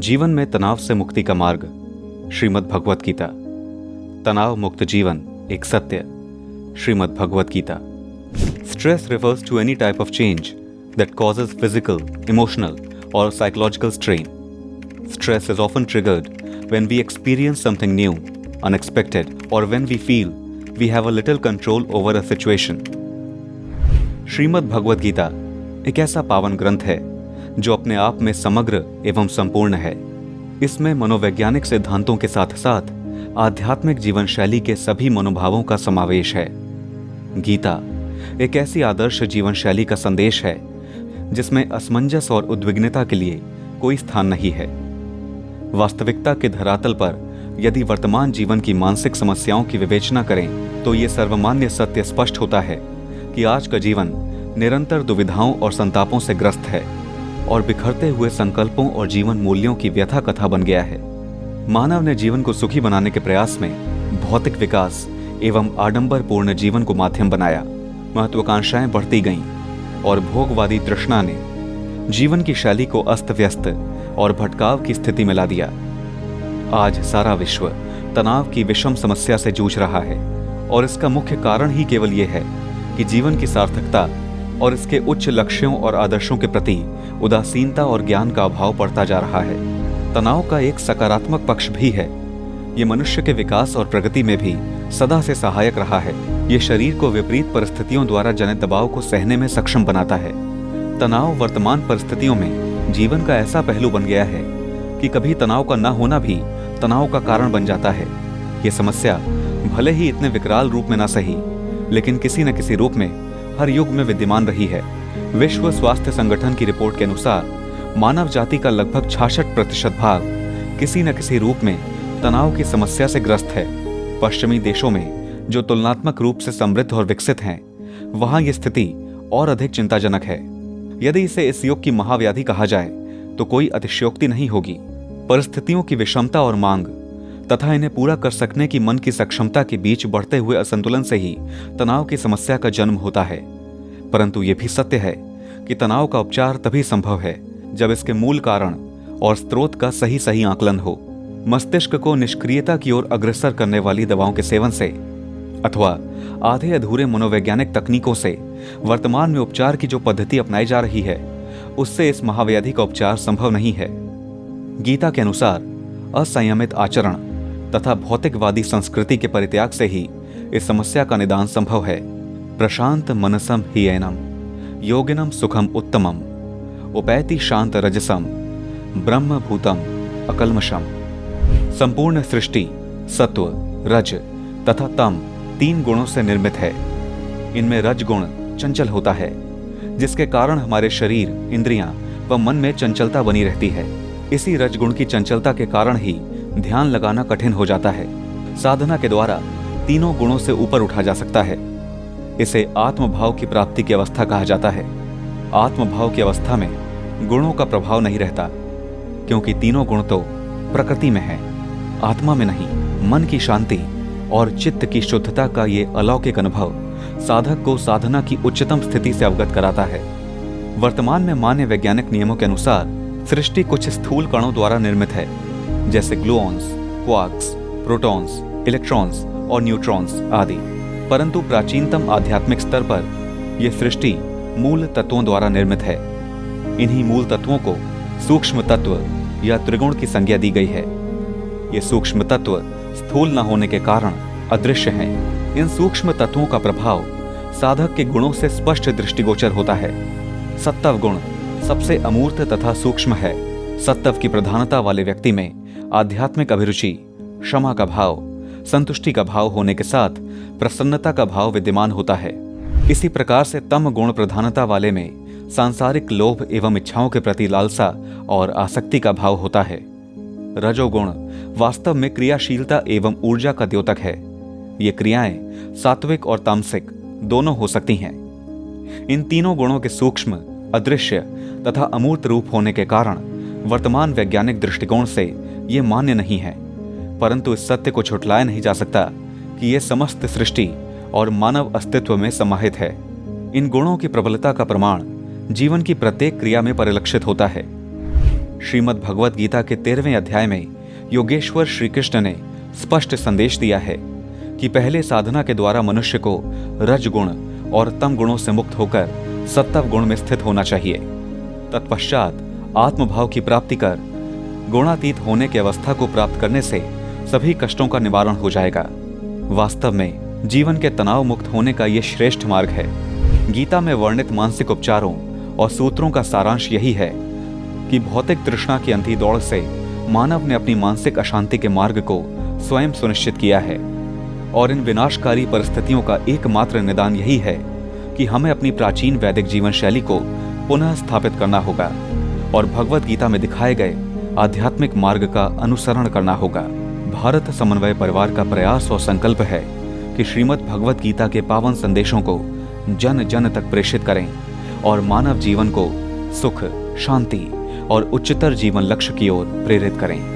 जीवन में तनाव से मुक्ति का मार्ग। श्रीमद् भगवत गीता। तनाव मुक्त जीवन एक सत्य। Shrimad Bhagavad Gita. Stress refers to any type of change that causes physical, emotional, or psychological strain. Stress is often triggered when we experience something new, unexpected, or when we feel we have a little control over a situation. Shrimad Bhagavad Gita एक ऐसा पावन ग्रंथ है जो अपने आप में समग्र एवं संपूर्ण है। इसमें मनोवैज्ञानिक सिद्धांतों के साथ साथ आध्यात्मिक जीवन शैली के सभी मनोभावों का समावेश है। गीता एक ऐसी आदर्श जीवन शैली का संदेश है जिसमें असमंजस और उद्विग्नता के लिए कोई स्थान नहीं है। वास्तविकता के धरातल पर यदि वर्तमान जीवन की मानसिक समस्याओं की विवेचना करें तो ये सर्वमान्य सत्य स्पष्ट होता है कि आज का जीवन निरंतर दुविधाओं और संतापों से ग्रस्त है और बिखरते हुए संकल्पों और जीवन मूल्यों की व्यथा कथा बन गया है। मानव ने जीवन को सुखी बनाने के प्रयास में भौतिक विकास एवं आडंबरपूर्ण जीवन को माध्यम बनाया। महत्वाकांक्षाएं बढ़ती गईं और भोगवादी तृष्णा ने जीवन की शैली को अस्त व्यस्त और भटकाव की स्थिति में ला दिया। आज सारा विश्व तनाव की विषम समस्या से जूझ रहा है और इसका मुख्य कारण ही केवल ये है कि जीवन की सार्थकता और इसके उच्च लक्ष्यों और आदर्शों के प्रति उदासीनता और ज्ञान का अभाव बढ़ता जा रहा है। तनाव का एक सकारात्मक पक्ष भी है। ये मनुष्य के विकास और प्रगति में भी सदा से सहायक रहा है। ये शरीर को विपरीत परिस्थितियों द्वारा जनित दबाव को सहने में सक्षम बनाता है। तनाव वर्तमान परिस्थितियों में जीवन का ऐसा पहलू बन गया है कि कभी तनाव का न होना भी तनाव का कारण बन जाता है। ये समस्या भले ही इतने विकराल रूप में ना सही, लेकिन किसी न किसी रूप में हर युग में विद्यमान रही है। विश्व स्वास्थ्य संगठन की रिपोर्ट के अनुसार मानव जाति का लगभग 66% भाग किसी न किसी रूप में तनाव की समस्या से ग्रस्त है। पश्चिमी देशों में जो तुलनात्मक रूप से समृद्ध और विकसित हैं, वहां ये स्थिति और अधिक चिंताजनक है। यदि इसे इस युग की महाव्याधि कहा जाए तो कोई अतिशयोक्ति नहीं होगी। परिस्थितियों की विषमता और मांग तथा इन्हें पूरा कर सकने की मन की सक्षमता के बीच बढ़ते हुए असंतुलन से ही तनाव की समस्या का जन्म होता है। परंतु यह भी सत्य है कि तनाव का उपचार तभी संभव है जब इसके मूल कारण और स्रोत का सही आकलन हो। मस्तिष्क को निष्क्रियता की ओर अग्रसर करने वाली दवाओं के सेवन से अथवा आधे अधूरे मनोवैज्ञानिक तकनीकों से वर्तमान में उपचार की जो पद्धति अपनाई जा रही है, उससे इस महाव्याधि का उपचार संभव नहीं है। गीता के अनुसार असंयमित आचरण तथा भौतिकवादी संस्कृति के परित्याग से ही इस समस्या का निदान संभव है। प्रशांत मनसम हीयनम योगिनम सुखम उत्तमम उपैति शांत रजसम ब्रह्म भूतम अकल्मषम। संपूर्ण सृष्टि सत्व, रज तथा तम 3 गुणों से निर्मित है। इनमें रज गुण चंचल होता है, जिसके कारण हमारे शरीर, इंद्रियां व मन में चंचलता बनी रहती है। इसी रजगुण की चंचलता के कारण ही ध्यान लगाना कठिन हो जाता है। साधना के द्वारा तीनों गुणों से ऊपर उठा जा सकता है। इसे आत्मभाव की प्राप्ति की अवस्था कहा जाता है। आत्मभाव की अवस्था में गुणों का प्रभाव नहीं रहता, क्योंकि तीनों गुण तो प्रकृति में है, आत्मा में नहीं। मन की शांति और चित्त की शुद्धता का ये अलौकिक अनुभव साधक को साधना की उच्चतम स्थिति से अवगत कराता है। वर्तमान में मान्य वैज्ञानिक नियमों के अनुसार सृष्टि कुछ स्थूल कणों द्वारा निर्मित है, जैसे ग्लूऑन्स, क्वार्क्स, प्रोटॉन्स, इलेक्ट्रॉन्स और न्यूट्रॉन्स आदि। परंतु प्राचीनतम आध्यात्मिक स्तर पर यह सृष्टि मूल तत्वों द्वारा निर्मित है। इन्हीं मूल तत्वों को सूक्ष्म तत्व या त्रिगुण की संज्ञा दी गई है। ये सूक्ष्म तत्व स्थूल न होने के कारण अदृश्य हैं। इन सूक्ष्म तत्वों का प्रभाव साधक के गुणों से स्पष्ट दृष्टिगोचर होता है। सत्व गुण सबसे अमूर्त तथा सूक्ष्म है। सत्व की प्रधानता वाले व्यक्ति में आध्यात्मिक अभिरुचि, क्षमा का भाव, संतुष्टि का भाव होने के साथ प्रसन्नता का भाव विद्यमान होता है। इसी प्रकार से तम गुण प्रधानता वाले में सांसारिक लोभ एवं इच्छाओं के प्रति लालसा और आसक्ति का भाव होता है। रजोगुण वास्तव में क्रियाशीलता एवं ऊर्जा का द्योतक है। ये क्रियाएं सात्विक और तामसिक दोनों हो सकती हैं। इन तीनों गुणों के सूक्ष्म, अदृश्य तथा अमूर्त रूप होने के कारण वर्तमान वैज्ञानिक दृष्टिकोण से ये मान्य नहीं है। परंतु इस सत्य को छुटलाया नहीं जा सकता कि यह समस्त सृष्टि और मानव अस्तित्व में समाहित है। इन गुणों की प्रबलता का प्रमाण जीवन की प्रत्येक क्रिया में परिलक्षित होता है। श्रीमद् भगवत गीता के 13वें अध्याय में योगेश्वर श्री कृष्ण ने स्पष्ट संदेश दिया है कि पहले साधना के द्वारा मनुष्य को रजगुण और तम गुणों से मुक्त होकर सत्व गुण में स्थित होना चाहिए। तत्पश्चात आत्मभाव की प्राप्ति कर गुणातीत होने की अवस्था को प्राप्त करने से सभी कष्टों का निवारण हो जाएगा। वास्तव में जीवन के तनाव मुक्त होने का ये श्रेष्ठ मार्ग है। गीता में वर्णित मानसिक उपचारों और सूत्रों का सारांश यही है कि भौतिक तृष्णा की अंधी दौड़ से मानव ने अपनी मानसिक अशांति के मार्ग को स्वयं सुनिश्चित किया है और इन विनाशकारी परिस्थितियों का एकमात्र निदान यही है कि हमें अपनी प्राचीन वैदिक जीवन शैली को पुनः स्थापित करना होगा और भगवत गीता में दिखाए गए आध्यात्मिक मार्ग का अनुसरण करना होगा। भारत समन्वय परिवार का प्रयास और संकल्प है कि श्रीमद् भगवत गीता के पावन संदेशों को जन जन तक प्रेषित करें और मानव जीवन को सुख, शांति और उच्चतर जीवन लक्ष्य की ओर प्रेरित करें।